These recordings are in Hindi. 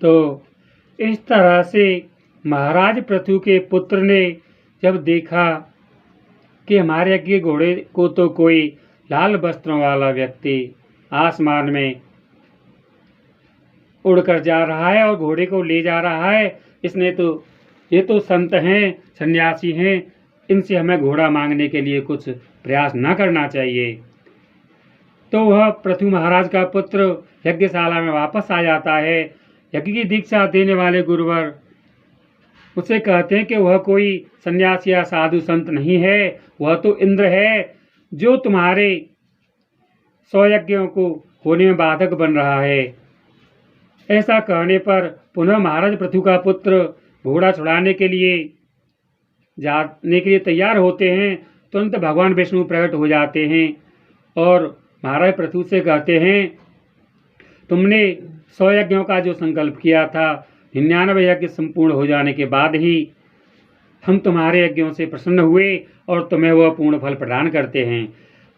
तो इस तरह से महाराज पृथु के पुत्र ने जब देखा कि हमारे यज्ञ घोड़े को तो कोई लाल वस्त्रों वाला व्यक्ति आसमान में उड़कर जा रहा है और घोड़े को ले जा रहा है, ये तो संत हैं, सन्यासी हैं, इनसे हमें घोड़ा मांगने के लिए कुछ प्रयास न करना चाहिए। तो वह पृथु महाराज का पुत्र यज्ञशाला में वापस आ जाता है। यज्ञ की दीक्षा देने वाले गुरुवर उसे कहते हैं कि वह कोई सन्यासी या साधु संत नहीं है, वह तो इंद्र है जो तुम्हारे 100 यज्ञों को होने में बाधक बन रहा है। ऐसा कहने पर पुनः महाराज पृथु का पुत्र घोड़ा छुड़ाने के लिए जाने के लिए तैयार होते हैं। तुरंत भगवान विष्णु प्रकट हो जाते हैं और महाराज पृथु से कहते हैं, तुमने 100 यज्ञों का जो संकल्प किया था, 99 यज्ञ संपूर्ण हो जाने के बाद ही हम तुम्हारे यज्ञों से प्रसन्न हुए और तुम्हें वह पूर्ण फल प्रदान करते हैं।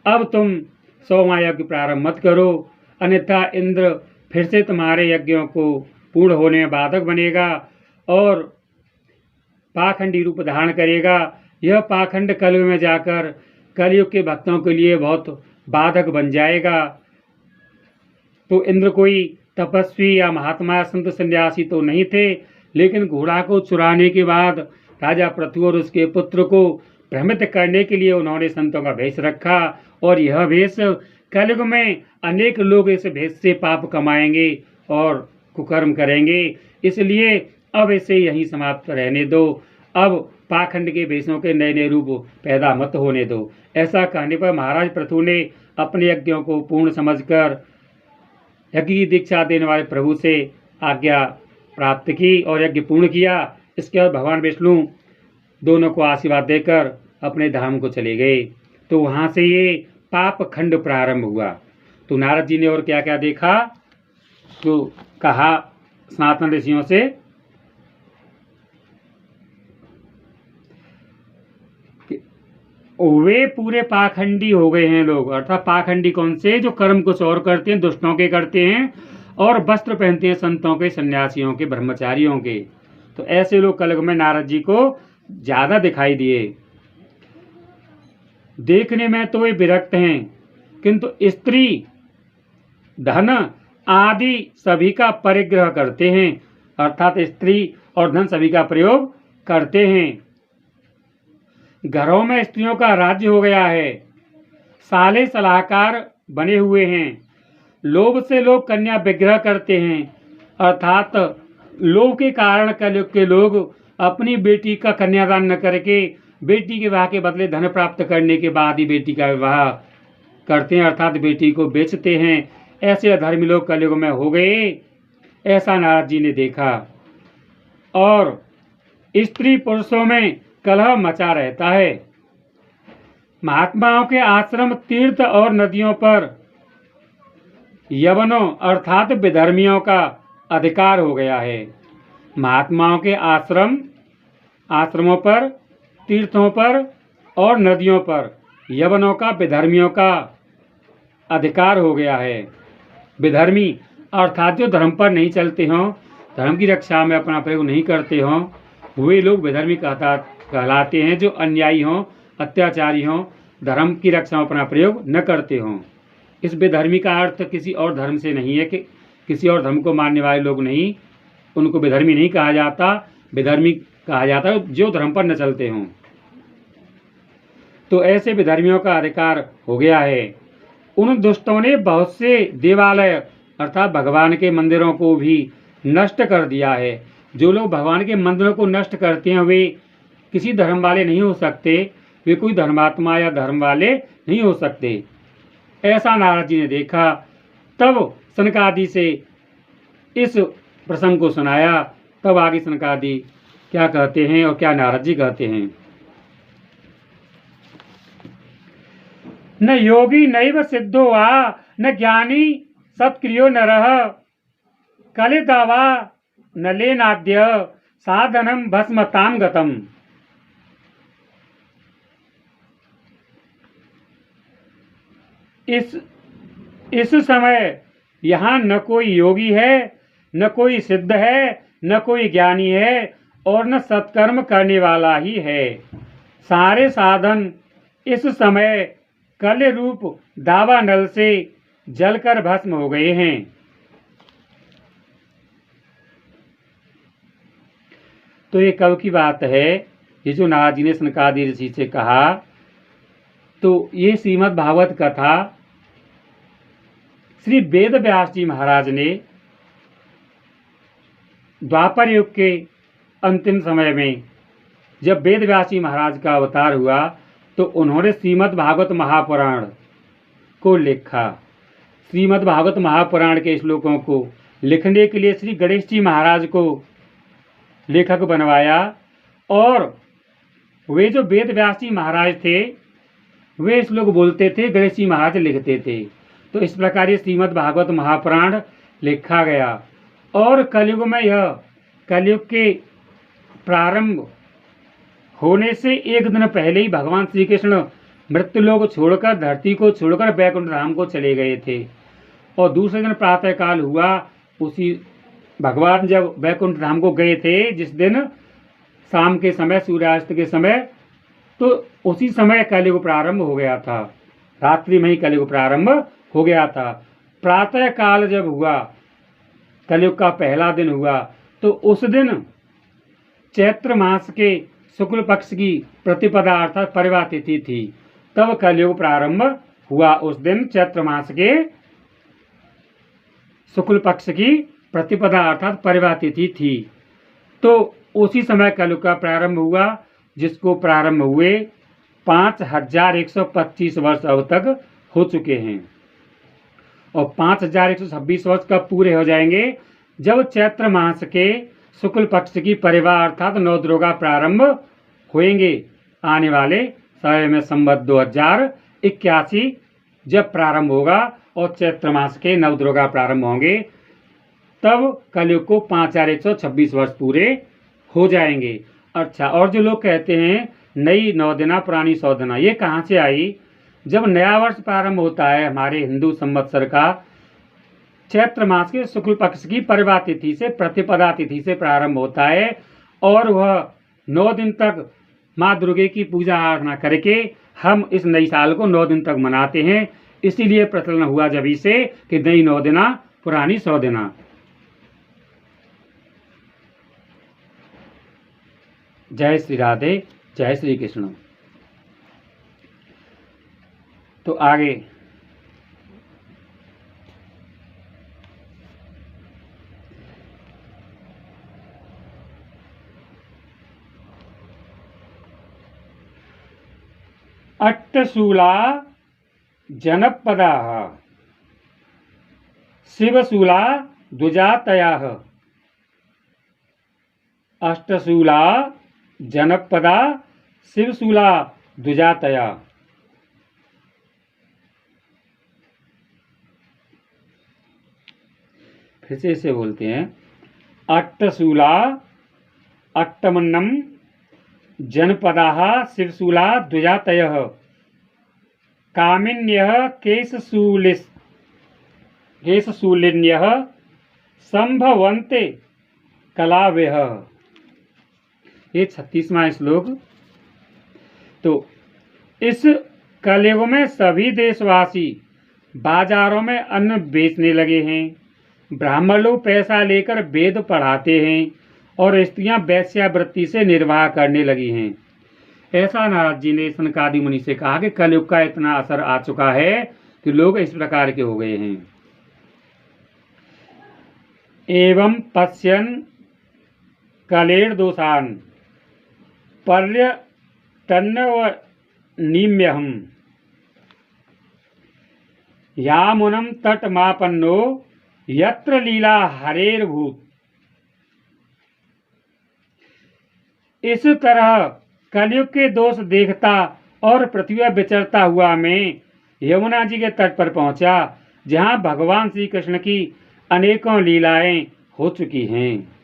अब तुम 100वां यज्ञ प्रारंभ मत करो, अन्यथा इंद्र फिर से तुम्हारे यज्ञों को पूर्ण होने में बाधक बनेगा और पाखंडी रूप धारण करेगा। यह पाखंड कलयुग में जाकर कलयुग के भक्तों के लिए बहुत बाधक बन जाएगा। तो इंद्र कोई तपस्वी या महात्मा संत सन्यासी तो नहीं थे, लेकिन घोड़ा को चुराने के बाद राजा पृथु और उसके पुत्र को भ्रमित करने के लिए उन्होंने संतों का भेष रखा और यह भेष कलयुग में अनेक लोग इस भेष से पाप कमाएंगे और कुकर्म करेंगे, इसलिए अब इसे यहीं समाप्त रहने दो। अब पाखंड के भेषों के नए नए रूप पैदा मत होने दो। ऐसा कहने पर महाराज पृथु ने अपने यज्ञों को पूर्ण समझकर यज्ञ की दीक्षा देने वाले प्रभु से आज्ञा प्राप्त की और यज्ञ पूर्ण किया। इसके बाद भगवान विष्णु दोनों को आशीर्वाद देकर अपने धाम को चले गए। तो वहाँ से ये पाप खंड प्रारंभ हुआ। तो नारद जी ने और क्या क्या देखा, तो कहा सनातन ऋषियों से, वे पूरे पाखंडी हो गए हैं लोग। अर्थात पाखंडी कौन से, जो कर्म कुछ और करते हैं, दुष्टों के करते हैं और वस्त्र पहनते हैं संतों के, सन्यासियों के, ब्रह्मचारियों के। तो ऐसे लोग कलयुग में नारद जी को ज्यादा दिखाई दिए। देखने में तो वे विरक्त हैं, किंतु स्त्री धन आदि सभी का परिग्रह करते हैं। अर्थात स्त्री और धन सभी का प्रयोग करते हैं। घरों में स्त्रियों का राज्य हो गया है। साले सलाहकार बने हुए हैं। लोभ से लोग कन्या विग्रह करते हैं। अर्थात लोभ के कारण कलयुग के लोग अपनी बेटी का कन्यादान न करके बेटी के विवाह के बदले धन प्राप्त करने के बाद ही बेटी का विवाह करते हैं, अर्थात बेटी को बेचते हैं। ऐसे अधर्मी लोग कलयुग में हो गए, ऐसा नारद जी ने देखा। और स्त्री पुरुषों में कलह मचा रहता है। महात्माओं के आश्रम, तीर्थ और नदियों पर यवनों अर्थात विधर्मियों का अधिकार हो गया है। महात्माओं के आश्रमों पर, तीर्थों पर और नदियों पर यवनों का, विधर्मियों का अधिकार हो गया है। विधर्मी अर्थात जो धर्म पर नहीं चलते हों, धर्म की रक्षा में अपना प्रयोग नहीं करते हों, वे लोग विधर्मी कहलाते हैं। जो अन्यायी हों, अत्याचारी हों, धर्म की रक्षा में अपना प्रयोग न करते हों। इस विधर्मी का अर्थ किसी और धर्म से नहीं है कि किसी और धर्म को मानने वाले लोग नहीं, उनको विधर्मी नहीं कहा जाता। विधर्मी कहा जाता है जो धर्म पर न चलते हों। तो ऐसे विधर्मियों का अधिकार हो गया है। उन दुष्टों ने बहुत से देवालय अर्थात भगवान के मंदिरों को भी नष्ट कर दिया है। जो लोग भगवान के मंदिरों को नष्ट करते हैं वे किसी धर्म वाले नहीं हो सकते, वे कोई धर्मात्मा या धर्म वाले नहीं हो सकते। ऐसा नारद जी ने देखा। तब सनकादि से इस प्रसंग को सुनाया। तब आगे सनकादि क्या कहते हैं और क्या नारद जी कहते हैं। न योगी नैव सिद्धो वा न ज्ञानी सत्क्रियो नरः कलिदावा न लेनाद्य साधनम भस्मताम गतम। इस समय यहाँ न कोई योगी है न कोई सिद्ध है, न कोई ज्ञानी है, और न सत्कर्म करने वाला ही है। सारे साधन इस समय कल रूप दावानल से जलकर भस्म हो गए हैं। तो ये कब की बात है? ये जो नारद जी ने सनकादि ऋषि से कहा, तो ये श्रीमद् भागवत कथा श्री वेद व्यास जी महाराज ने द्वापर युग के अंतिम समय में जब वेद व्यास जी महाराज का अवतार हुआ, तो उन्होंने श्रीमद् भागवत महापुराण को लिखा। श्रीमद् भागवत महापुराण के श्लोकों को लिखने के लिए श्री गणेश जी महाराज को लेखक बनवाया, और वे जो वेद व्यास जी महाराज थे, वे श्लोक बोलते थे, गणेश जी महाराज लिखते थे। तो इस प्रकार ये श्रीमद् भागवत महापुराण लिखा गया। और कलयुग में यह कलयुग के प्रारंभ होने से एक दिन पहले ही भगवान श्री कृष्ण मृत्युलोक छोड़कर, धरती को छोड़कर वैकुंठ धाम को चले गए थे। और दूसरे दिन प्रातः काल हुआ, उसी भगवान जब वैकुंठ धाम को गए थे, जिस दिन शाम के समय, सूर्यास्त के समय, तो उसी समय कलयुग प्रारंभ हो गया था। रात्रि में ही कलयुग प्रारंभ हो गया था। प्रातः काल जब हुआ, कलयुग का पहला दिन हुआ, तो उस दिन चैत्र मास के शुक्ल पक्ष की प्रतिपदा अर्थात परिवा तिथि थी। तब कलयुग प्रारंभ हुआ। उस दिन चैत्र मास के शुक्ल पक्ष की प्रतिपदा अर्थात परिवा तिथि थी। तो उसी समय कलयुग का प्रारंभ हुआ, जिसको प्रारंभ हुए 5125 वर्ष अब तक हो चुके हैं। और 5126 वर्ष कब पूरे हो जाएंगे? जब चैत्र मास के शुक्ल पक्ष की परिवा अर्थात नवद्रोगा प्रारंभ होंगे। आने वाले समय में संवत 2081 जब प्रारंभ होगा और चैत्र मास के नवद्रोगा प्रारंभ होंगे, तब कलयुग को 5126 वर्ष पूरे हो जाएंगे। अच्छा, और जो लोग कहते हैं नई 9 दिना पुरानी 100 दिना, ये कहाँ से आई? जब नया वर्ष प्रारंभ होता है हमारे हिंदू संवत्सर का, चैत्र मास के शुक्ल पक्ष की परिवा तिथि से, प्रतिपदा तिथि से प्रारंभ होता है, और वह 9 दिन तक माँ दुर्गे की पूजा आराधना करके हम इस नई साल को 9 दिन तक मनाते हैं। इसीलिए प्रचलन हुआ जब से कि नई 9 दिना पुरानी 100 दिना। जय श्री राधे, जय श्री कृष्ण। तो आगे अट्टशूला जनपदाः शिवशूला द्विजातयः। अष्टशूला जनपदा शिवशूला द्विजातया। फिर से इसे बोलते हैं, अट्टशूला अट्टमन्नम जनपदाः शिवशूला द्विजातयः। कामिन्यः केशशूलिन्यः संभवन्ते कलावयः। ये 36वां श्लोक। तो इस कलयुग में सभी देशवासी बाजारों में अन्न बेचने लगे हैं। ब्राह्मण लोग पैसा लेकर वेद पढ़ाते हैं और स्त्रियां वेश्यावृत्ति से निर्वाह करने लगी हैं। ऐसा नारद जी ने सनकादि मुनि से कहा कि कलयुग का इतना असर आ चुका है कि लोग इस प्रकार के हो गए हैं। एवं पश्यन् कलेर्दोषान् पर्यटन्निम्यहम् यामुनं तटमापन्नो यत्र लीला हरेर्भूत। इस तरह कलयुग के दोष देखता और पृथ्वी पर विचरता हुआ मैं यमुना जी के तट पर पहुंचा, जहां भगवान श्री कृष्ण की अनेकों लीलाएं हो चुकी हैं।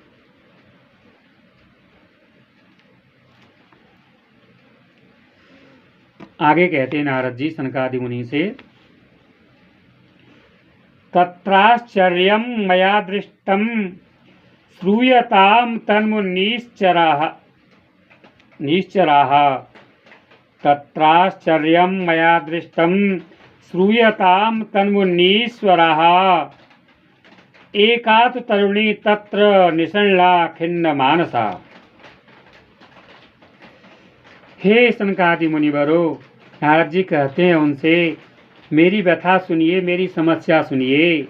आगे कहते हैं नारद जी सनकादि मुनि से, तत्राश्चर्यं मया दृष्टं श्रूयतां तन्मुनीश्चराः तत्राश्चर्यं मया दृष्टं श्रूयतां तन्मुनीश्वराः एका तु तरुणी तत्र निसंला खिन्न मानसा। हे सनकादि मुनिवरों, नारद जी कहते हैं उनसे, मेरी व्यथा सुनिए, मेरी समस्या सुनिए।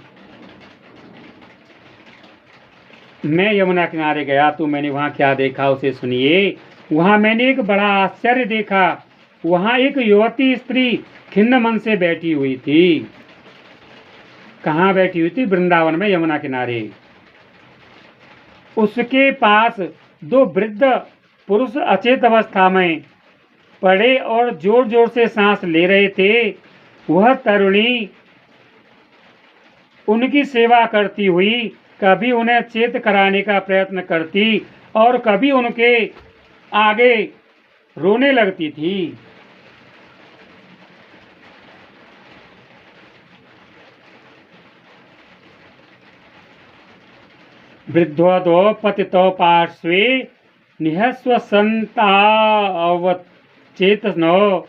मैं यमुना किनारे गया तो मैंने वहाँ क्या देखा उसे सुनिए। वहाँ मैंने एक बड़ा आश्चर्य देखा। वहाँ एक युवती स्त्री खिन्न मन से बैठी हुई थी। कहाँ बैठी हुई थी? वृंदावन में, यमुना किनारे। उसके पास दो वृद्ध पुरुष अचेत अवस्था में पड़े और जोर जोर से सांस ले रहे थे। वह तरुणी उनकी सेवा करती हुई कभी उन्हें चेत कराने का प्रयत्न करती और कभी उनके आगे रोने लगती थी। वृद्धोदो पतितो पार्श्वे निःश्वसन्तावचेतनो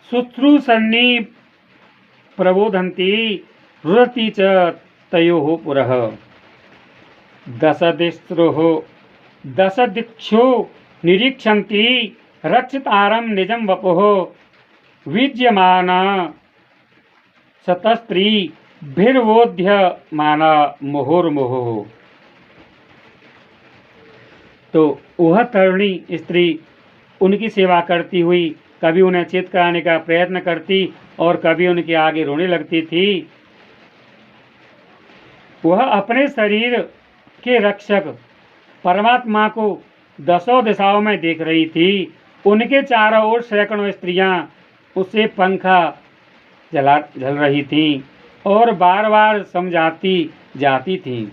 शुश्रूषणी प्रबोधन्ति रुदति च तयोः पुरः। दशदिक्षु निरीक्षन्ति रक्षितारं निजं वपुः विज्यमाना शतस्त्रीभिर्वोध्यमाना मुहुर्मुहुः। तो वह तरुणी स्त्री उनकी सेवा करती हुई कभी उन्हें चेत कराने का प्रयत्न करती और कभी उनके आगे रोने लगती थी। वह अपने शरीर के रक्षक परमात्मा को दसों दिशाओं में देख रही थी। उनके चारों ओर सैकड़ों स्त्रियां उसे पंखा झल रही थीं और बार बार समझाती जाती थीं।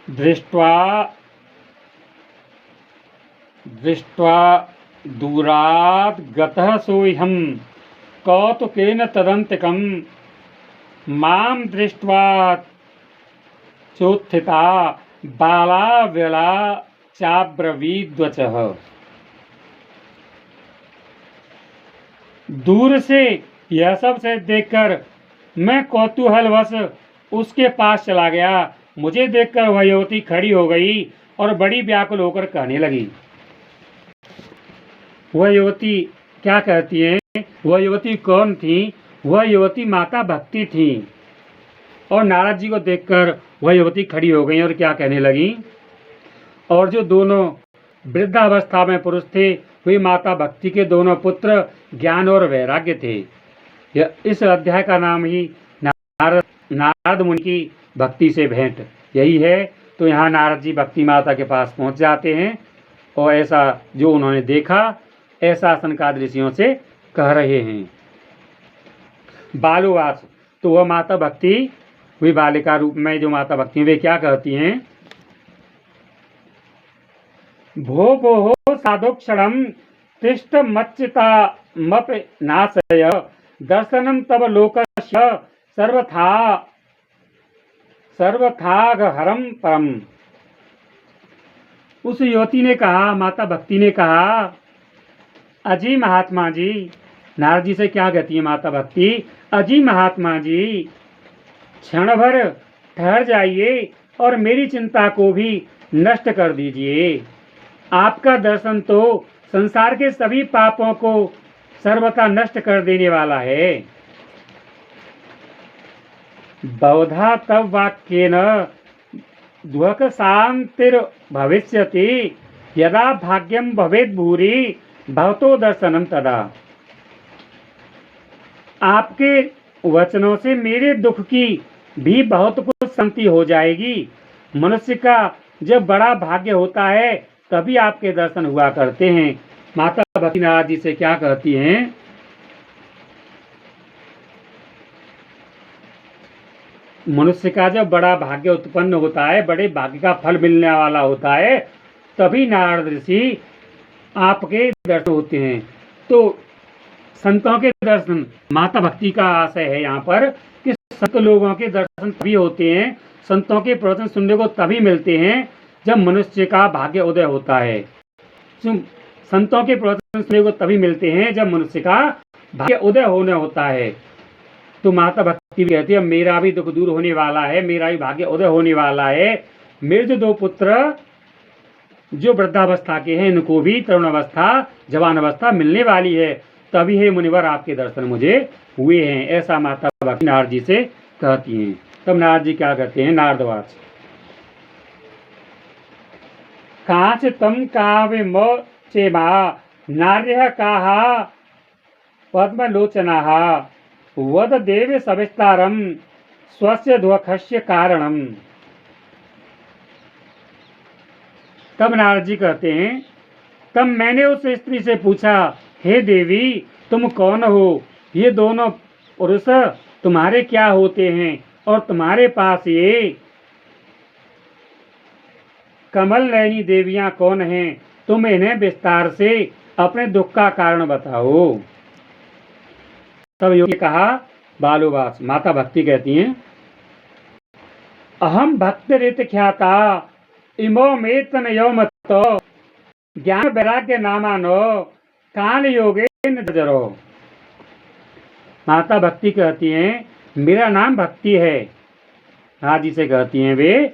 दृष्ट्वा दूरात् गतः सोऽहं कौतुकेन तदन्तिकं मां दृष्ट्वा चोत्थिता बाला व्यला चाब्रवीद्वचः। दूर से यह सब से देखकर मैं कौतूहलवश उसके पास चला गया। मुझे देखकर वह युवती खड़ी हो गई और बड़ी व्याकुल होकर कहने लगी। वह युवती क्या कहती है? वह युवती कौन थी? वह युवती माता भक्ति थी। और नारद जी को देखकर वह युवती खड़ी हो गई और क्या कहने लगी। और जो दोनों वृद्धावस्था में पुरुष थे वे माता भक्ति के दोनों पुत्र ज्ञान और वैराग्य थे। इस अध्याय का नाम ही नारद मुनि की भक्ति से भेंट यही है। तो यहाँ नारद जी भक्ति माता के पास पहुँच जाते हैं और ऐसा जो उन्होंने देखा ऐसा सनकादिक ऋषियों से कह रहे हैं। बालुवाच, तो वह माता भक्ति हुई बालिका रूप में जो माता भक्ति वे क्या कहती हैं। भो भो साधुक्षणं तिष्ठमच्युतामप नाशय दर्शनं तव लोकस्य सर्वथागहरं परम। उस युवती ने कहा, माता भक्ति ने कहा, अजी महात्मा जी, नारद जी से क्या कहती है माता भक्ति, अजी महात्मा जी क्षण भर ठहर जाइए और मेरी चिंता को भी नष्ट कर दीजिए। आपका दर्शन तो संसार के सभी पापों को सर्वथा नष्ट कर देने वाला है। बहुधा तव वाक्येन दुःख शांतिर भविष्यति यदा भाग्यम भवेत् भूरि भवतो दर्शनम तदा। आपके वचनों से मेरे दुख की भी बहुत कुछ शांति हो जाएगी। मनुष्य का जब बड़ा भाग्य होता है तभी आपके दर्शन हुआ करते हैं। माता भक्ति नारद जी से क्या कहती हैं। मनुष्य का जब बड़ा भाग्य उत्पन्न होता है, बड़े भाग्य का फल मिलने वाला होता है, तभी नारद ऋषि आपके दर्शन होते हैं। तो संतों के दर्शन, माता भक्ति का आशय है यहाँ पर कि संत लोगों के दर्शन तभी होते हैं, संतों के प्रवचन सुनने को तभी मिलते हैं जब मनुष्य का भाग्य उदय होता है। संतों के प्रवचन सुनने को तभी मिलते हैं जब मनुष्य का भाग्य उदय होने होता है। तो माता भक्ति भी कहती है मेरा भी दुख दूर होने वाला है, मेरा भी भाग्य उदय होने वाला है। मेरे जो 2 पुत्र जो वृद्धावस्था के हैं, इनको भी तरुण अवस्था, जवान अवस्था मिलने वाली है, तभी हे मुनिवर आपके दर्शन मुझे हुए हैं। ऐसा माता भक्ति नारद जी से कहती हैं। तब नारद जी क्या कहते हैं? नारदवाच कांच तम काव्य चेमा नार्य काहा पद्मलोचना वद देव सविस्तारम स्वस्य दुखस्य कारणम। तब नारद जी कहते हैं तब मैंने उस स्त्री से पूछा, हे देवी तुम कौन हो? ये दोनों पुरुष तुम्हारे क्या होते हैं और तुम्हारे पास ये कमल नयनी देवियां कौन हैं? तुम इन्हें विस्तार से अपने दुख का कारण बताओ। तब योगी कहा बालोवास, माता भक्ति कहती हैं अहम भक्त रित ख्याता इमो मेतन यौमत ज्ञान वैराग्य नामानो काल योगे नजरो। माता भक्ति कहती हैं मेरा नाम भक्ति है। नारद जी से कहती हैं वे,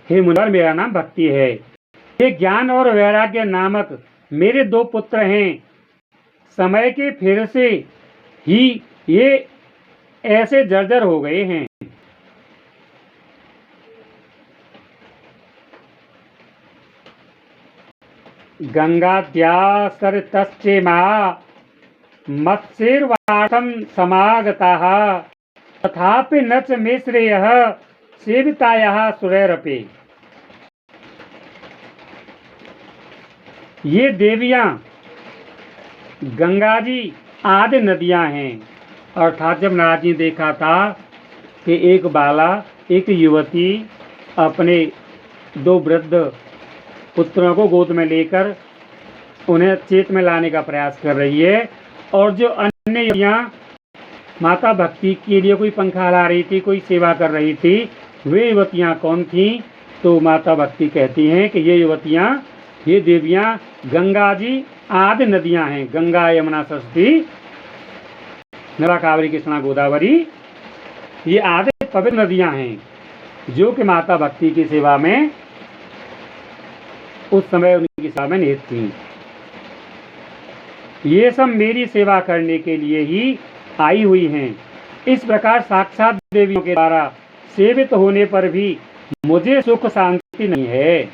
हे मुनिवर मेरा नाम भक्ति है। ये ज्ञान और वैराग्य नामक मेरे 2 पुत्र हैं। समय के फेर से ही ये ऐसे जर्जर हो गए हैं। गंगाद्या सरितश्चेमा मत्सेर्वार्थं समागताः तथापि न च मे श्रेयः सेवितायाः सुरैरपि। ये देवियां गंगा जी आदि नदियां हैं। अर्थात जब नारद जी ने देखा था कि एक बाला, एक युवती अपने 2 वृद्ध पुत्रों को गोद में लेकर उन्हें चेत में लाने का प्रयास कर रही है, और जो अन्य युवतियां माता भक्ति के लिए कोई पंखा ला रही थी, कोई सेवा कर रही थी, वे युवतियां कौन थीं? तो माता भक्ति कहती हैं कि ये युवतियां, ये देवियां गंगा जी आदि नदियां हैं। गंगा, यमुना, सरस्वती, नर्मदा, कावेरी, कृष्णा, गोदावरी, ये आदि पवित्र नदियां हैं जो कि माता भक्ति की सेवा में उस समय उनकी सेवा में निहित थी। ये सब मेरी सेवा करने के लिए ही आई हुई हैं। इस प्रकार साक्षात देवियों के द्वारा सेवित होने पर भी मुझे सुख शांति नहीं है।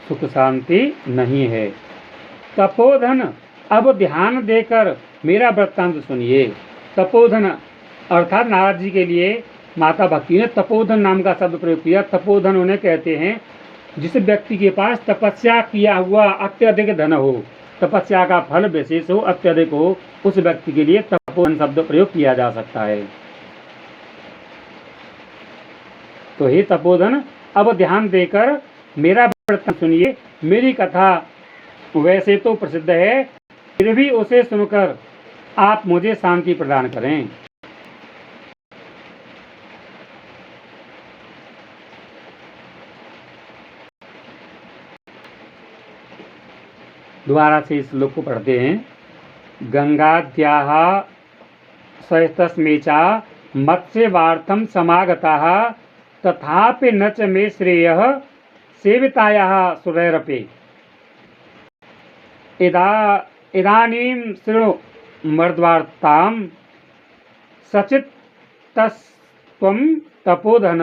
सुख शांति नहीं है। तपोधन, अब ध्यान देकर मेरा वृत्तांत सुनिए। तपोधन अर्थात नारद जी के लिए माता भक्ति ने तपोधन नाम का शब्द प्रयोग किया। तपोधन उन्हें कहते हैं जिस व्यक्ति के पास तपस्या किया हुआ अत्यधिक धन हो, तपस्या का फल विशेष हो, अत्यधिक हो, उस व्यक्ति के लिए तपोधन शब्द प्रयोग किया जा सकता है। तो हे तपोधन, अब ध्यान देकर मेरा वृत्तांत सुनिए। मेरी कथा वैसे तो प्रसिद्ध है, फिर भी उसे सुनकर आप मुझे शांति प्रदान करें। दोबारा से इस श्लोक को पढ़ते हैं। गंगाद्याः सहितस्मेचा मत्स्यवार्थं समागताः तथापि न च मे श्रेयः सेवितायाः सुरैरपि। इदानीं शृणु मर्दवार्तां सचित्तस्त्वं तपोधन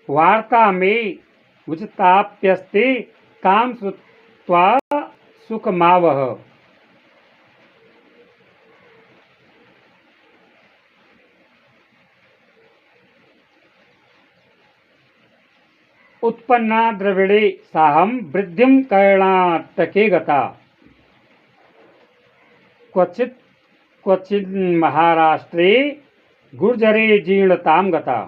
वार्ता मे उचिताप्यस्ते तां श्रुत्वा सुखमावह। उत्पन्ना द्रविड़े साहम वृद्धिं कर्णाटके गता क्वचित् क्वचिन महाराष्ट्रे गुर्जरे जीर्णताम गता।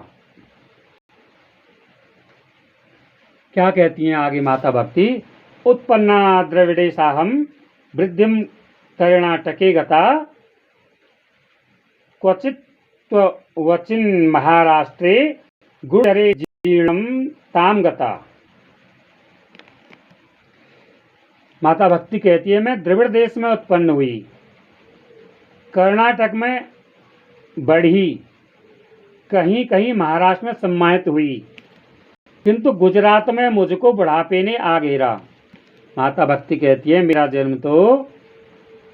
क्या कहती हैं आगे माता भक्ति? उत्पन्ना द्रविड़ेशाहम वृद्धिम कर्णाटके गता, क्वचित वचिन महाराष्ट्रे गुर्जरे जीर्णम ताम गता। माता भक्ति कहती है, मैं द्रविड़ देश में उत्पन्न हुई, कर्नाटक में बढ़ी, कहीं कहीं महाराष्ट्र में सम्मानित हुई, किंतु गुजरात में मुझको बुढ़ापे ने आ घेरा। माता भक्ति कहती है, मेरा जन्म तो,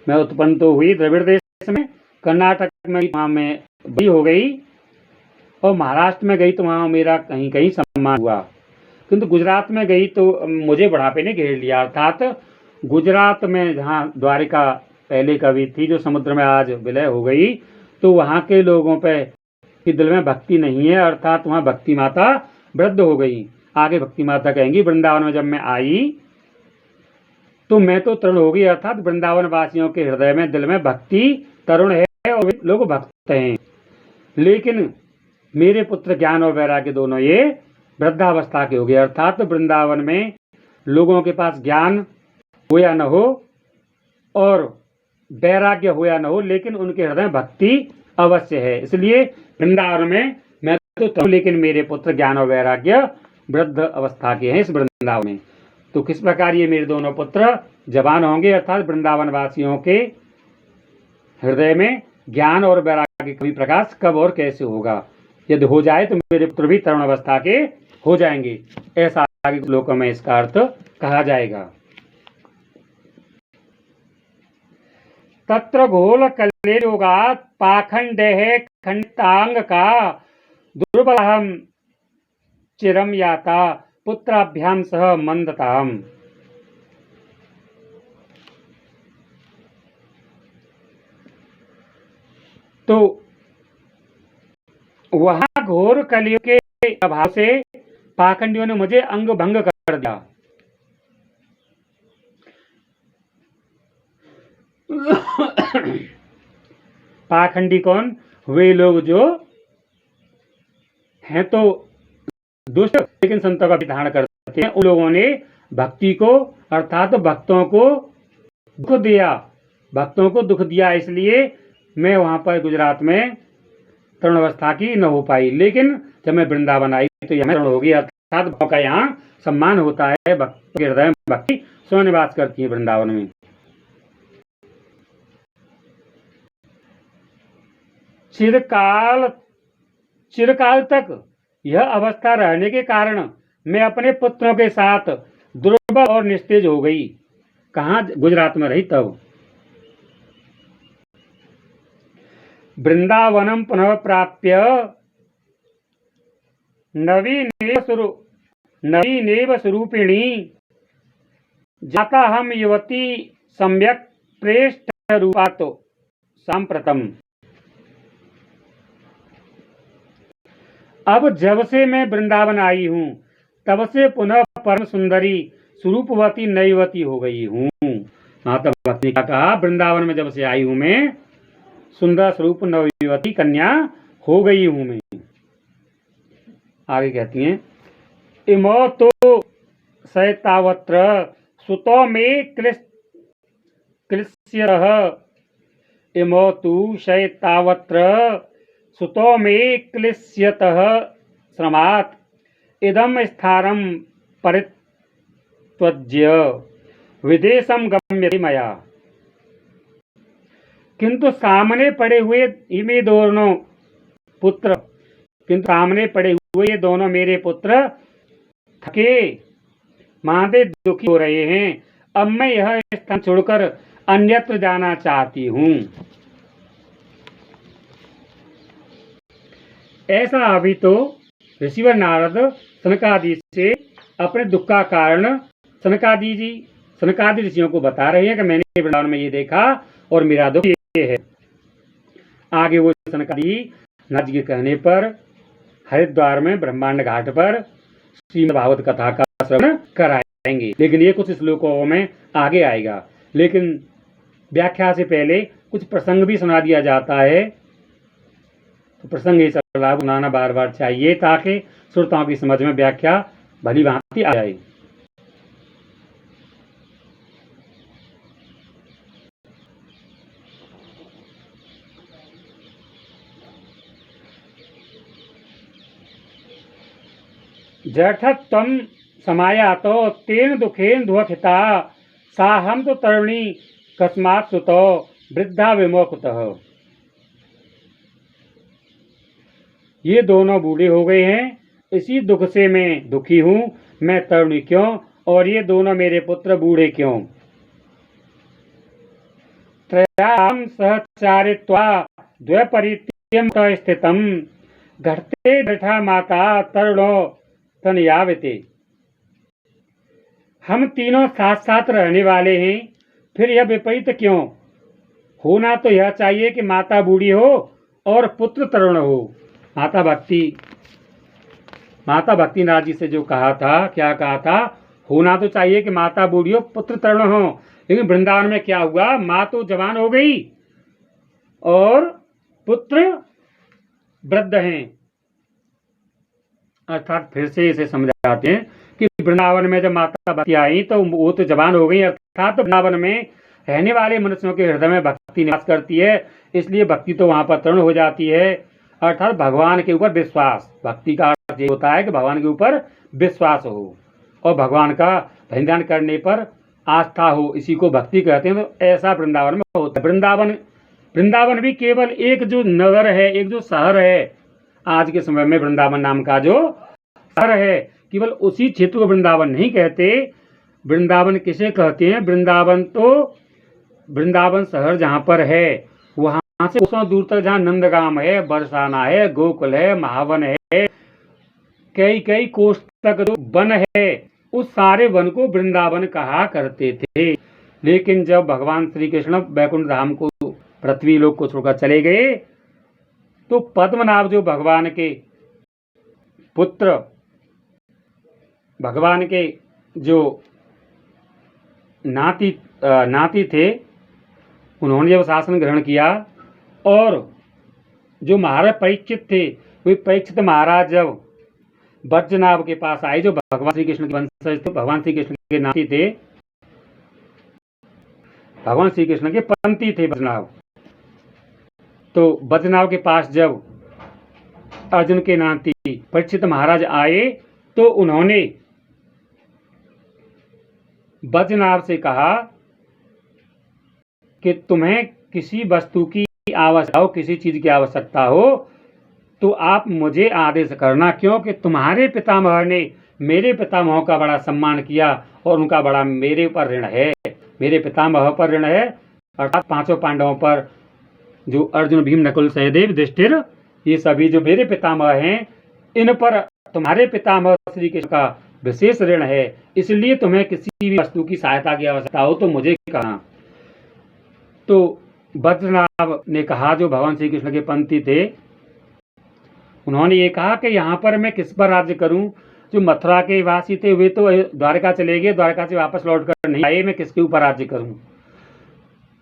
मैं उत्पन्न तो हुई द्रविड़ देश में, कर्नाटक में वहाँ में बड़ी हो गई, और महाराष्ट्र में गई तो वहाँ मेरा कहीं कहीं सम्मान हुआ, किंतु गुजरात में गई तो मुझे बुढ़ापे ने घेर लिया। अर्थात गुजरात में जहाँ द्वारिका पहले कभी थी, जो समुद्र में आज विलय हो गई, तो वहाँ के लोगों पे कि दिल में भक्ति नहीं है, अर्थात वहाँ भक्ति माता वृद्ध हो गई। आगे भक्ति माता कहेंगी, वृंदावन में जब मैं आई तो मैं तो तरुण हो गई, अर्थात वृंदावन वासियों के हृदय में दिल में भक्ति तरुण है और वे लोग भक्त हैं, लेकिन मेरे पुत्र ज्ञान और वैराग्य दोनों ये वृद्धावस्था के हो गए। अर्थात वृंदावन में लोगों के पास ज्ञान हो या न हो और वैराग्य हो या न हो, लेकिन उनके हृदय में भक्ति अवश्य है। इसलिए वृंदावन में मैं तो, लेकिन मेरे पुत्र ज्ञान और वैराग्य वृद्ध अवस्था के हैं इस वृंदावन में। तो किस प्रकार ये मेरे दोनों पुत्र जवान होंगे, अर्थात वृंदावन वासियों के हृदय में ज्ञान और वैराग्य का प्रकाश कब और कैसे होगा? यदि हो जाए तो मेरे पुत्र भी तरुण अवस्था के हो जाएंगे। ऐसा आगे श्लोकों में इसका अर्थ कहा जाएगा। तत्र घोल कले योगात् पाखंडे खंडितांग का दुर्बलहम चिरम याता पुत्राभ्याम सह मंदताम। तो वहां घोर कलियुग के अभाव से पाखंडियों ने मुझे अंग भंग कर दिया। पाखंडी कौन? वे लोग जो हैं तो दुष्ट लेकिन संतों का विधान करते हैं, उन लोगों ने भक्ति को अर्थात भक्तों को दुख दिया, इसलिए मैं वहां पर गुजरात में तरुण अवस्था की न हो पाई। लेकिन जब मैं वृंदावन आई तो यहाँ तरुण होगी, अर्थात भक्तों का यहाँ सम्मान होता है, भक्तों के हृदय में भक्ति स्वनिवास करती है वृंदावन में। चिरकाल तक यह अवस्था रहने के कारण मैं अपने पुत्रों के साथ दुर्बल और निस्तेज हो गई। कहाँ? गुजरात में रही तब। वृंदावनम पुनः प्राप्य नवीनेव स्वरूपिणी जाता हम युवती सम्यक प्रेष्ठ रूपातो सांप्रतम। अब जब से मैं वृंदावन आई हूँ तब से पुनः परम सुंदरी स्वरूपवती नईवती हो गई हूँ। माता भक्ति ने कहा, वृंदावन में जब से आई हूँ मैं सुंदर स्वरूप नवयुवती कन्या हो गई हूँ मैं। आगे कहती हैं, इमो तो सैतावत्र सुतो में क्लिश्यः, इमो तु शैतावत्र सुतो में क्लिश्यतः श्रमात् इदम स्थानम परित्यज्य विदेशम गम्यते मया। किंतु सामने पड़े हुए ये दोनों पुत्र, ये दोनों मेरे पुत्र थके मांदे दुखी हो रहे हैं। अब मैं यह स्थान छोड़कर अन्यत्र जाना चाहती हूँ। ऐसा अभी तो ऋषिवर नारद सनकादि से अपने दुख का कारण सनकादि ऋषियों को बता रहे हैं कि मैंने वृंदावन में ये देखा और मेरा दुख ये है। आगे वो सनकादि नारद जी के कहने पर हरिद्वार में ब्रह्मांड घाट पर श्रीमद् भागवत कथा का श्रवण कराएंगे, लेकिन ये कुछ श्लोकों में आगे आएगा। लेकिन व्याख्या से पहले कुछ प्रसंग भी सुना दिया जाता है। तो प्रसंग ये चल रहा है, सुनाना बार बार चाहिए ताकि श्रोताओं की समझ में व्याख्या भली भांति आ जाए। जठत्वं समायातो तेन दुखेन दुःखिता साहम तो तरुणी कस्मात् सुतो वृद्धा विमोकुतः। ये दोनों बूढ़े हो गए हैं, इसी दुख से मैं दुखी हूँ, मैं तरुणी क्यों और ये दोनों मेरे पुत्र बूढ़े क्यों। त्रयाम सहचारित्वा द्वैपरित्यम स्थितम घटते दृढ़ा माता तरुणो तनयावते। हम तीनों साथ साथ रहने वाले हैं, फिर यह विपरीत क्यों। होना तो यह चाहिए कि माता बूढ़ी हो और पुत्र तरुण हो। माता भक्ति नाथ जी से जो कहा था, क्या कहा था, होना तो चाहिए कि माता बूढ़ी हो पुत्र तरुण हो, लेकिन वृंदावन में क्या हुआ, माँ तो जवान हो गई और पुत्र वृद्ध हैं। अर्थात फिर से इसे समझाते हैं कि वृंदावन में जब माता भक्ति आई तो वो तो जवान हो गई, अर्थात वृंदावन में रहने वाले मनुष्यों के हृदय में भक्ति निवास करती है, इसलिए भक्ति तो वहां पर तरुण हो जाती है। अर्थात भगवान के ऊपर विश्वास, भक्ति का अर्थ ये होता है कि भगवान के ऊपर विश्वास हो और भगवान का ध्यान करने पर आस्था हो, इसी को भक्ति कहते हैं। तो ऐसा वृंदावन में होता है। वृंदावन भी केवल एक जो नगर है, एक जो शहर है, आज के समय में वृंदावन नाम का जो शहर है, केवल उसी क्षेत्र को वृंदावन नहीं कहते। वृंदावन किसे कहते हैं, वृंदावन शहर जहाँ पर है, वहाँ से कोसों दूर तक जहाँ नंदगाम है, बरसाना है, गोकुल है, महावन है, कई कोस तक जो वन है, उस सारे वन को वृंदावन कहा करते थे। लेकिन जब भगवान श्री कृष्ण वैकुंठ धाम को, पृथ्वी लोक को छोड़कर चले गए, तो पद्मनाभ जो भगवान के पुत्र, भगवान के जो नाती थे, उन्होंने जब शासन ग्रहण किया और जो महाराज परीक्षित थे, वे परीक्षित महाराज जब बज्रनाभ के पास आए, जो भगवान श्री कृष्ण के वंशज थे, भगवान श्री कृष्ण के नाती थे, भगवान श्री कृष्ण के पंथी थे बज्रनाभ। तो बज्रनाभ के पास जब अर्जुन के नाती परीक्षित महाराज आए, तो उन्होंने बज्रनाभ से कहा कि तुम्हें किसी वस्तु की आवश्यकता हो, किसी चीज की आवश्यकता हो, तो आप मुझे आदेश करना, क्योंकि तुम्हारे पितामह ने मेरे पितामहों का बड़ा सम्मान किया और उनका बड़ा मेरे ऊपर ऋण है, मेरे पितामह पर ऋण है, अर्थात पांचों पांडवों पर, जो अर्जुन, भीम, नकुल, सहदेव, युधिष्ठिर, ये सभी जो मेरे पितामह हैं, इन पर तुम्हारे पितामह श्री कृष्ण का विशेष ऋण है, इसलिए तुम्हें किसी भी वस्तु की सहायता की आवश्यकता हो तो मुझे कहा। तो बज्रनाभ ने कहा, जो भगवान श्री कृष्ण के पंथी थे, उन्होंने ये कहा कि यहाँ पर मैं किस पर राज्य करूं, जो मथुरा के वासी थे वे तो द्वारका चले गए, द्वारका से वापस लौट कर नहीं आए, मैं किसके ऊपर राज्य करूं।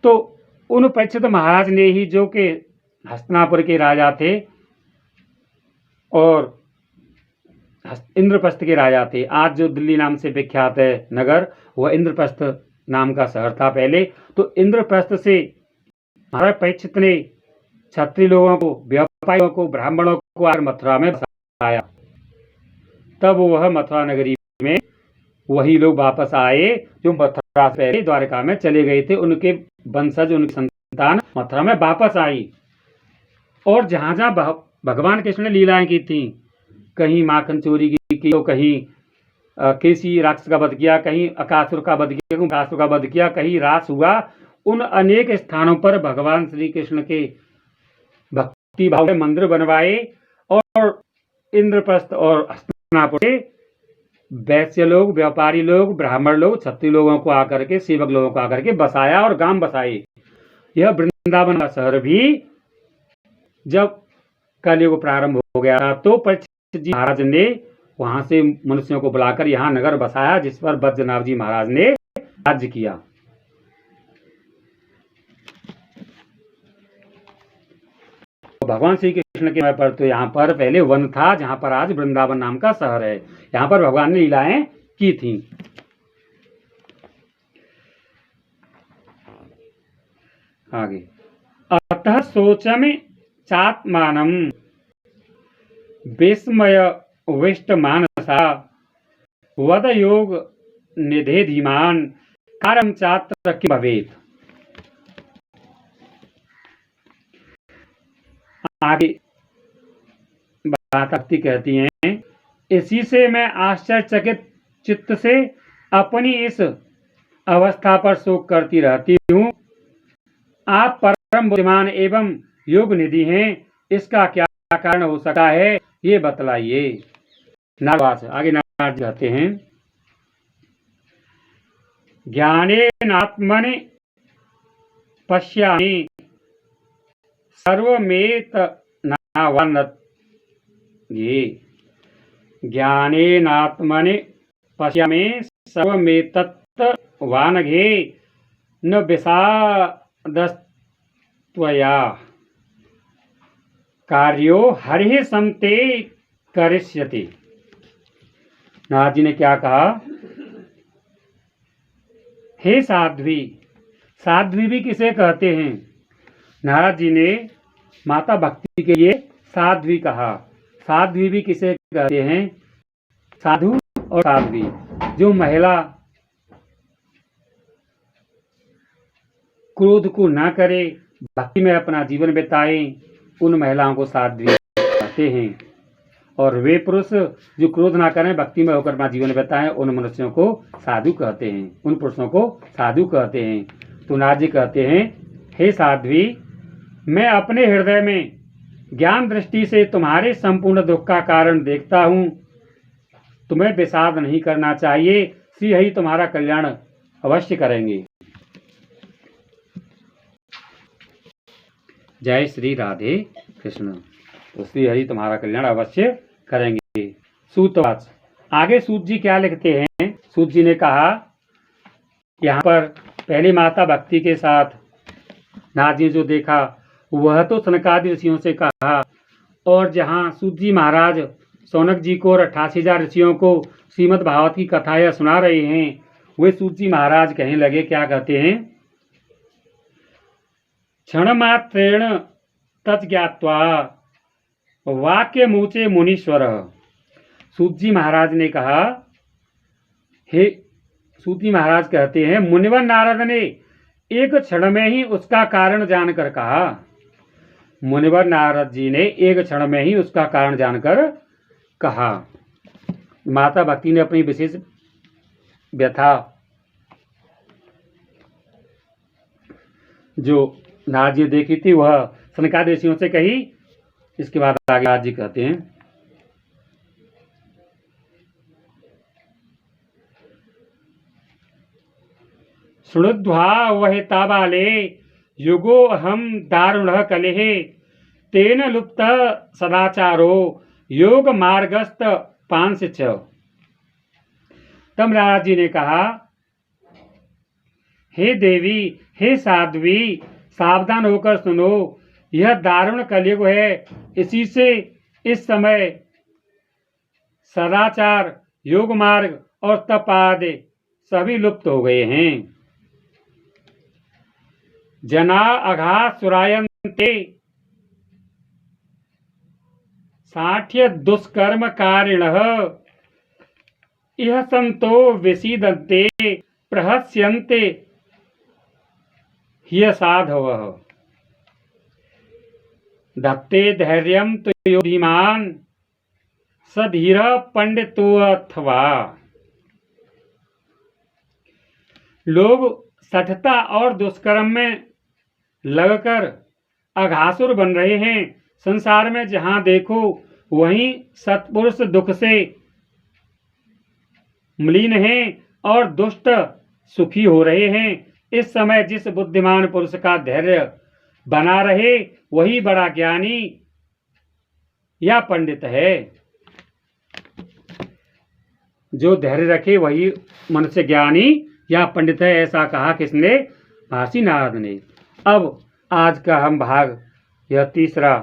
तो उन परीक्षित महाराज ने ही, जो कि हस्तिनापुर के राजा थे और इंद्रप्रस्थ के राजा थे, आज जो दिल्ली नाम से विख्यात है नगर, वह इंद्रप्रस्थ नाम का शहर था पहले। तो इंद्रप्रस्थ से महाराज परीक्षित ने क्षत्रिय लोगों को, व्यापारियों को, ब्राह्मणों को आकर मथुरा में बसाया। तब वह मथुरा नगरी में वही लोग वापस आए जो मथुरा से पहले द्वारका में चले गए थे, उनके वंशज, उनकी संतान मथुरा में वापस आई। और जहाँ जहाँ भगवान कृष्ण ने लीलाएं की थी, कहीं माखन चोरी की, तो कहीं केसी राक्षस का वध किया, कहीं अकासुर का वध किया, अकासुर का वध किया, कहीं रास हुआ, उन अनेक स्थानों पर भगवान श्री कृष्ण के भक्ति भाव में मंदिर बनवाए और इंद्रप्रस्थ और हस्तिनापुर से वैश्य लोग, व्यापारी लोग, ब्राह्मण लोग, क्षत्रिय लोगों को आकर के, सेवक लोगों को आकर के बसाया और गांव बसाए। यह वृंदावन का शहर भी जब कलयुग प्रारंभ हो गया तो परीक्षित जी महाराज ने वहां से मनुष्यों को बुलाकर यहाँ नगर बसाया, जिस पर बज्रनाभ जी महाराज ने राज्य किया। भगवान श्री कृष्ण के समय पर तो यहाँ पर पहले वन था, जहाँ पर आज वृंदावन नाम का शहर है। यहाँ पर भगवान ने लीलाएं की थी। आगे, अतः सोचमे चात्मानं विस्मय विष्ट मानसा वद योग निधे धीमान कारम चात्र किम भवेत्। आगे भक्ति कहती हैं, इसी से मैं आश्चर्यचकित चित्त से अपनी इस अवस्था पर शोक करती रहती हूँ। आप परम बुद्धिमान एवं योग निधि हैं, इसका क्या कारण हो सकता है, ये बतलाइए। नारद आगे नारद कहते हैं, ज्ञानेनात्मनि पश्यामि सर्वमेत नावनत। ये ज्ञानेनात्मनि पश्यामि सर्वमेतत् वानघे न विषादस्त्वया कार्यो हरिः समते करिष्यति। नारद जी ने क्या कहा, हे साध्वी। साध्वी भी किसे कहते हैं? नारद जी ने माता भक्ति के लिए साध्वी कहा। साध्वी भी किसे कहते हैं? साधु और साध्वी। जो महिला क्रोध को ना करे, भक्ति में अपना जीवन बिताए, उन महिलाओं को साध्वी कहते हैं। और वे पुरुष जो क्रोध ना करें, भक्ति में होकर अपना जीवन बिताएं, उन मनुष्यों को साधु कहते हैं, उन पुरुषों को साधु कहते हैं। तो नारद जी कहते हैं, हे साध्वी, मैं अपने हृदय में ज्ञान दृष्टि से तुम्हारे संपूर्ण दुख का कारण देखता हूँ। तुम्हें विषाद नहीं करना चाहिए, श्री हरि तुम्हारा कल्याण अवश्य करेंगे। जय श्री राधे कृष्ण। तो श्री हरि तुम्हारा कल्याण अवश्य करेंगे। सूतवाच। आगे सूत जी क्या लिखते हैं? सूत जी ने कहा, यहाँ पर पहली माता भक्ति के साथ नारद जी जो देखा वह तो सनकादि ऋषियों से कहा, और जहाँ सूत जी महाराज सौनक जी को और 88,000 ऋषियों को श्रीमद् भागवत की कथाएं सुना रहे हैं, वे सूत जी महाराज कहने लगे, क्या कहते हैं, क्षण मात्रेण तज्ज्ञात्वा वाक्य मूचे मुनीश्वर। सूत जी महाराज ने कहा, हे सूत जी महाराज कहते हैं, मुनिवर नारद ने एक क्षण में ही उसका कारण जानकर कहा। मुनिवर नारद जी ने एक क्षण में ही उसका कारण जानकर कहा। माता भक्ति ने अपनी विशेष व्यथा जो नारद जी देखी थी वह सनकादि ऋषियों से कही। इसके बाद आगे नारद जी कहते हैं, शृणुध्वा वह ताबाले युगो अहम दारुण कलेह तेन लुप्त सदाचारो योग मार्गस्थ पांस छ। तब नारद जी ने कहा, हे देवी, हे साध्वी, सावधान होकर सुनो, यह दारुण कलयुग है। इसी से इस समय सदाचार, योग मार्ग और तप आदि सभी लुप्त हो गए हैं। जना अघा सुरायन्ते साठ्य दुष्कर्म कारिणः इह संतो विसीदन्ते प्रहस्यन्ते ह्य साधवः धत्ते धैर्यं तुयो धीमान सधीर पंडितोऽथवा। लोग सठता और दुष्कर्म में लगकर अघासुर बन रहे हैं। संसार में जहां देखो वहीं सत्पुरुष दुख से मलिन हैं और दुष्ट सुखी हो रहे हैं। इस समय जिस बुद्धिमान पुरुष का धैर्य बना रहे वही बड़ा ज्ञानी या पंडित है। जो धैर्य रखे वही मनुष्य ज्ञानी या पंडित है, ऐसा कहा किसने? महर्षि नारद ने। अब आज का हम भाग यह तीसरा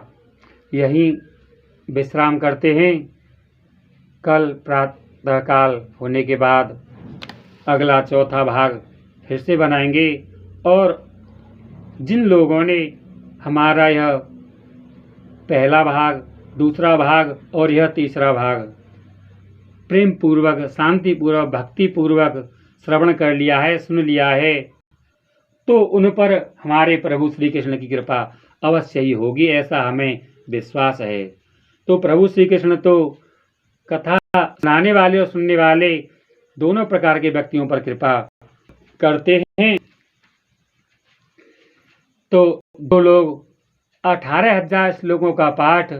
यहीं विश्राम करते हैं। कल प्रातःकाल होने के बाद अगला चौथा भाग फिर से बनाएंगे। और जिन लोगों ने हमारा यह पहला भाग, दूसरा भाग और यह तीसरा भाग प्रेम पूर्वक, शांति पूर्वक, भक्ति पूर्वक श्रवण कर लिया है, सुन लिया है, तो उन पर हमारे प्रभु श्री कृष्ण की कृपा अवश्य ही होगी, ऐसा हमें विश्वास है। तो प्रभु श्री कृष्ण तो कथा सुनाने वाले और सुनने वाले दोनों प्रकार के व्यक्तियों पर कृपा करते हैं। तो दो लोग 18,000 श्लोकों का पाठ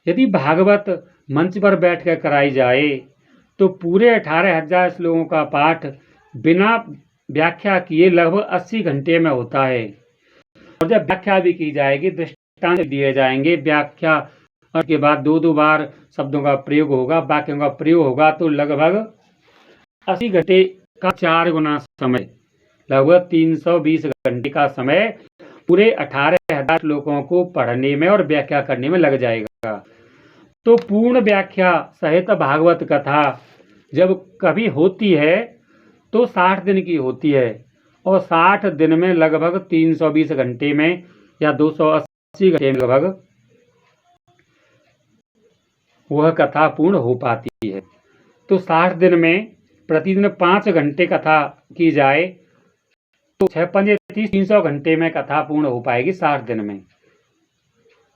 यदि भागवत मंच पर बैठकर कराई जाए तो पूरे 18,000 श्लोकों का पाठ बिना व्याख्या किए लगभग 80 घंटे में होता है। और जब व्याख्या भी की जाएगी, दृष्टांत दिए जाएंगे, व्याख्या के बाद दो बार शब्दों का प्रयोग होगा, वाक्यों का प्रयोग होगा, तो लगभग 80 घंटे का 4 गुना समय, लगभग 320 घंटे का समय पूरे 18,000 श्लोकों को पढ़ने में और व्याख्या करने में लग जाएगा। तो पूर्ण व्याख्या सहित भागवत कथा जब कभी होती है तो 60 दिन की होती है, और 60 दिन में लगभग 320 घंटे में या 280 घंटे में लगभग वह कथा पूर्ण हो पाती है। तो 60 दिन में प्रतिदिन 5 घंटे कथा की जाए तो 6×5 = 300 घंटे में कथा पूर्ण हो पाएगी 60 दिन में।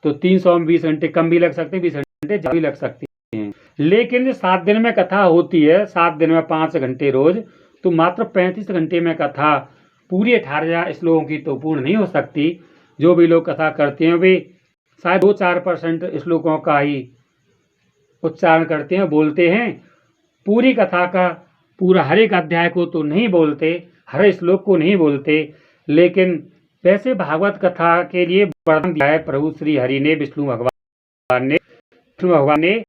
तो 300 में 20 घंटे कम भी लग सकते हैं, 20 घंटे ज़्यादा भी लग सकते हैं। लेकिन जो 7 दिन में कथा होती है, 7 दिन में 5 घंटे रोज, तो मात्र 35 घंटे में कथा पूरी 18,000 श्लोकों की तो पूर्ण नहीं हो सकती। जो भी लोग कथा करते हैं वे शायद 2-4% श्लोकों का ही उच्चारण करते हैं, बोलते हैं। पूरी कथा का पूरा हर एक अध्याय को तो नहीं बोलते, हर श्लोक को नहीं बोलते, लेकिन वैसे भागवत कथा के लिए वरदान दिया है प्रभु श्री हरि ने, विष्णु भगवान ने,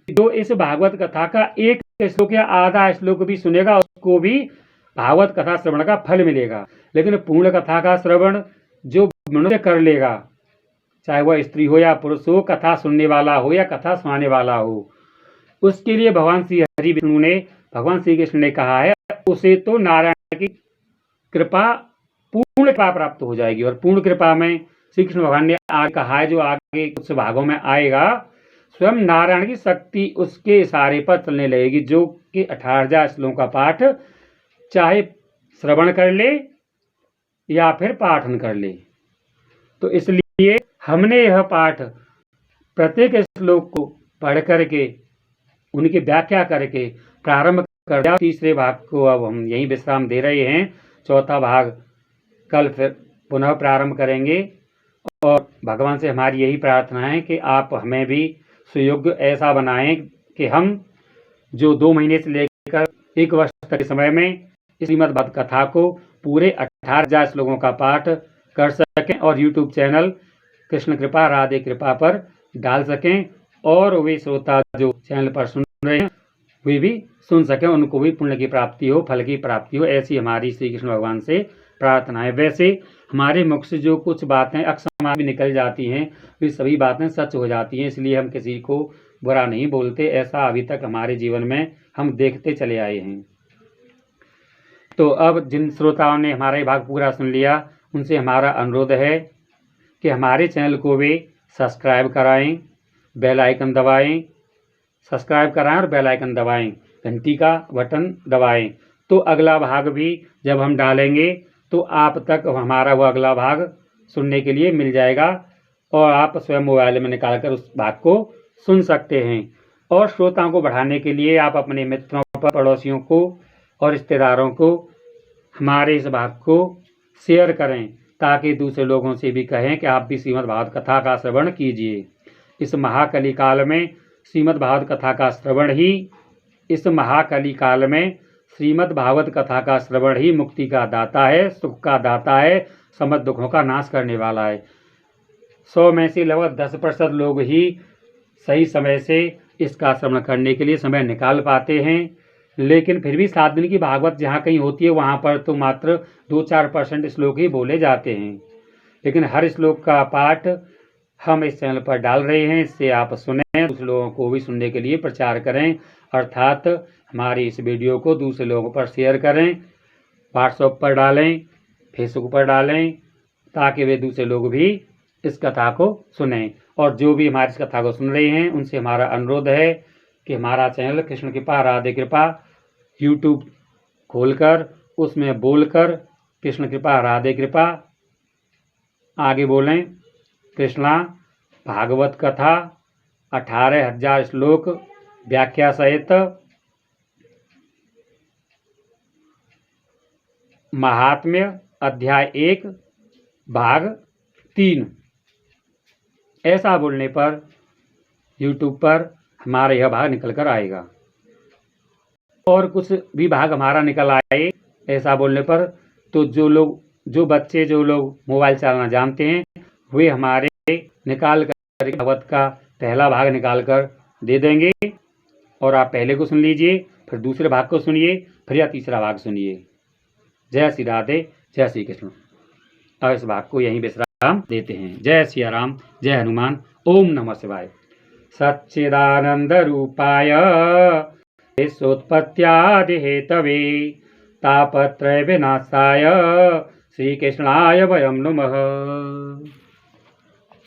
जो इस भागवत कथा का एक श्लोक या आधा श्लोक भी सुनेगा उसको भी भागवत कथा श्रवण का फल मिलेगा। लेकिन पूर्ण कथा का श्रवण जो मनुष्य कर लेगा, चाहे वह स्त्री हो या पुरुष हो, कथा सुनने वाला हो या कथा सुनाने वाला हो, उसके लिए भगवान श्री हरि विष्णु ने, भगवान श्री कृष्ण ने कहा है, उसे तो नारायण की कृपा, पूर्ण कृपा प्राप्त हो जाएगी। और पूर्ण कृपा में श्री कृष्ण भगवान ने आगे कहा है, जो आगे कुछ भागों में आएगा, स्वयं नारायण की शक्ति उसके इशारे पर चलने लगेगी, जो कि 18,000 श्लोकों का पाठ चाहे श्रवण कर ले या फिर पाठन कर ले। तो इसलिए हमने यह पाठ प्रत्येक श्लोक को पढ़ करके उनकी व्याख्या करके प्रारंभ कर दिया। तीसरे भाग को अब हम यहीं विश्राम दे रहे हैं। चौथा भाग कल फिर पुनः प्रारंभ करेंगे। और भगवान से हमारी यही प्रार्थना है कि आप हमें भी सुयोग्य ऐसा बनाएं कि हम जो 2 महीने से लेकर 1 वर्ष तक के समय में इस श्रीमद् भागवत कथा को पूरे 18,000 श्लोकों का पाठ कर सकें और YouTube चैनल कृष्ण कृपा राधे कृपा पर डाल सकें, और वे श्रोता जो चैनल पर सुन रहे हैं वे भी सुन सकें, उनको भी पुण्य की प्राप्ति हो, फल की प्राप्ति हो, ऐसी हमारी श्री कृष्ण भगवान से प्रार्थना है। वैसे हमारे मुख से जो कुछ बातें अक्सर भी निकल जाती हैं, वे सभी बातें सच हो जाती हैं, इसलिए हम किसी को बुरा नहीं बोलते। ऐसा अभी तक हमारे जीवन में हम देखते चले आए हैं। तो अब जिन श्रोताओं ने हमारा भाग पूरा सुन लिया, उनसे हमारा अनुरोध है कि हमारे चैनल को वे सब्सक्राइब कराएं, बेल आइकन दबाएं, सब्सक्राइब कराएं और बेल आइकन दबाएं, घंटी का बटन दबाएं। तो अगला भाग भी जब हम डालेंगे तो आप तक हमारा वो अगला भाग सुनने के लिए मिल जाएगा, और आप स्वयं मोबाइल में निकालकर उस भाग को सुन सकते हैं। और श्रोताओं को बढ़ाने के लिए आप अपने मित्रों पर, पड़ोसियों को और रिश्तेदारों को हमारे इस भाग को शेयर करें, ताकि दूसरे लोगों से भी कहें कि आप भी श्रीमद् भागवत कथा का श्रवण कीजिए। इस महाकली काल में श्रीमद् भागवत कथा का श्रवण ही, इस महाकली काल में श्रीमद् भागवत कथा का श्रवण ही मुक्ति का दाता है, सुख का दाता है, समस्त दुखों का नाश करने वाला है। 100 में से लगभग 10% लोग ही सही समय से इसका श्रवण करने के लिए समय निकाल पाते हैं। लेकिन फिर भी 7 दिन की भागवत जहाँ कहीं होती है वहाँ पर तो मात्र 2-4% श्लोक ही बोले जाते हैं। लेकिन हर श्लोक का पाठ हम इस चैनल पर डाल रहे हैं, इससे आप सुनें, दूसरे लोगों को भी सुनने के लिए प्रचार करें, अर्थात हमारी इस वीडियो को दूसरे लोगों पर शेयर करें, व्हाट्सएप पर डालें, फेसबुक पर डालें, ताकि वे दूसरे लोग भी इस कथा को सुनें। और जो भी हमारी इस कथा को सुन रहे हैं उनसे हमारा अनुरोध है कि हमारा चैनल कृष्ण कृपा राधे कृपा यूट्यूब खोलकर उसमें बोलकर कृष्ण कृपा राधे कृपा आगे बोलें। कृष्णा भागवत कथा 18,000 श्लोक व्याख्या सहित महात्म्य अध्याय 1 भाग 3। ऐसा बोलने पर YouTube पर हमारा यह भाग निकल कर आएगा। और कुछ भी भाग हमारा निकल आए ऐसा बोलने पर, तो जो बच्चे मोबाइल चलाना जानते हैं वे हमारे निकाल कर भागवत का पहला भाग निकाल कर दे देंगे, और आप पहले को सुन लीजिए, फिर दूसरे भाग को सुनिए, फिर या तीसरा भाग सुनिए। जय श्री राधे, जय श्री कृष्ण। अब इस भाग को यहीं विश्राम देते हैं। जय सिया राम, जय हनुमान, ओम नमः शिवाय। सच्चिदानंद रूपाय विश्वोत्पत्त्यादि हेतवे तापत्रय विनाशाय श्री कृष्णाय वयं नमः।